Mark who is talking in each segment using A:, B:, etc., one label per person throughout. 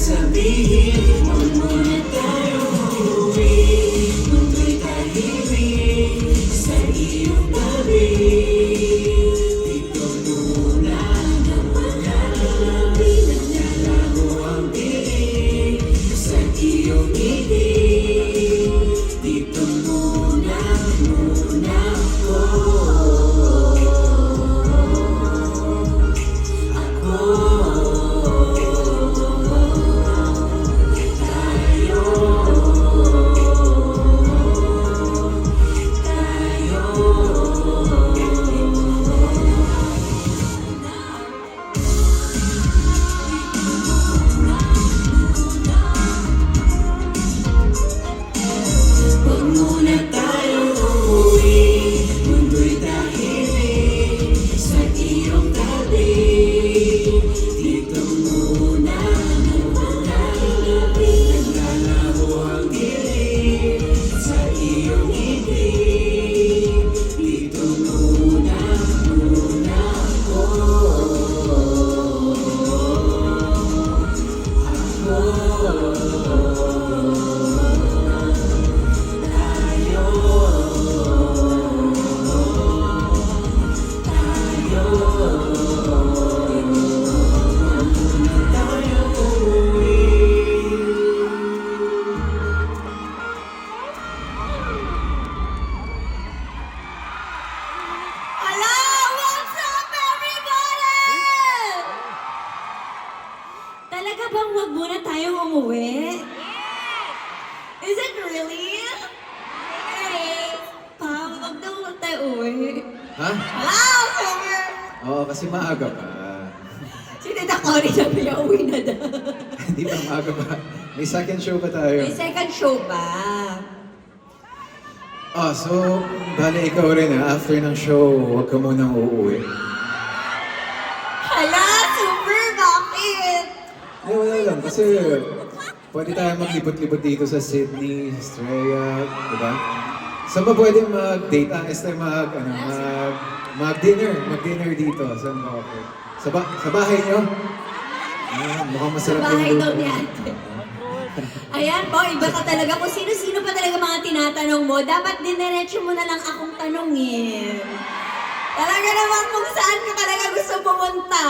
A: sabihin, huwag muna tayo uuwi. Mundo'y tahimik sa iyong tabi. Dito muna napagkalabi, naglalaho ang piling sa iyong ngiti. Dito muna ako. Huwag muna tayo uuwi, mundo'y tahimik sa iyong tabi. Dito muna napagkalabi, naglalaho ang dilim sa iyong ngiti. Dito muna ako.
B: Hello! What's up, everybody? Talaga bang wag muna tayong umuwi? Is it really? Hey, Pao, wag daw wag tayo umuwi.
C: Ha?
B: Hello, sir!
C: Oo, kasi maaga pa.
B: Si Tita Cory sabi niya, uwi na daw.
C: Hindi pa maaga pa. May second show pa tayo.
B: May second show ba?
C: So, bale ikaw rin after ng show, huwag ka munang uuwi.
B: Hala, super! Bakit?
C: Ay, wala lang, kasi pwede tayo maglibot-libot dito sa Sydney, sa Estrella, di ba? Saan ba pwede mag-date? Esther, mag-dinner dito. Saan ba okay? Sa bahay niyo? Mukhang
B: Sa
C: masarap
B: bahay
C: yung
B: daw
C: luto.
B: ni ate. Ayan po, iba ka talaga. Kung sino-sino pa talaga mga tinatanong mo, dapat diniretso mo na lang akong tanongin. Talaga naman kung saan ka talaga gusto pumunta.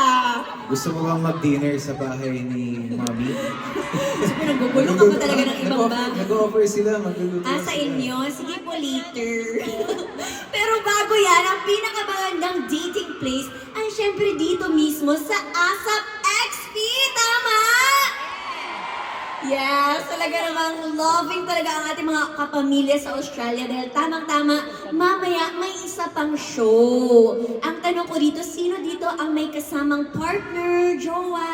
C: Gusto mo bang mag-dinner sa bahay ni Mami?
B: Gusto ko nagugulo ka pa talaga ng ibang bahay.
C: Nag-offer sila, magluluto
B: Sa inyo? Sige po later. Pero bago yan, ang pinakamagandang dating place ay syempre dito mismo sa ASAP XP, tama? Yes, talaga namang loving talaga ang ating mga kapamilya sa Australia dahil tamang-tama, mamaya may isa pang show. Ang tanong ko dito, sino dito ang may kasamang partner, jowa?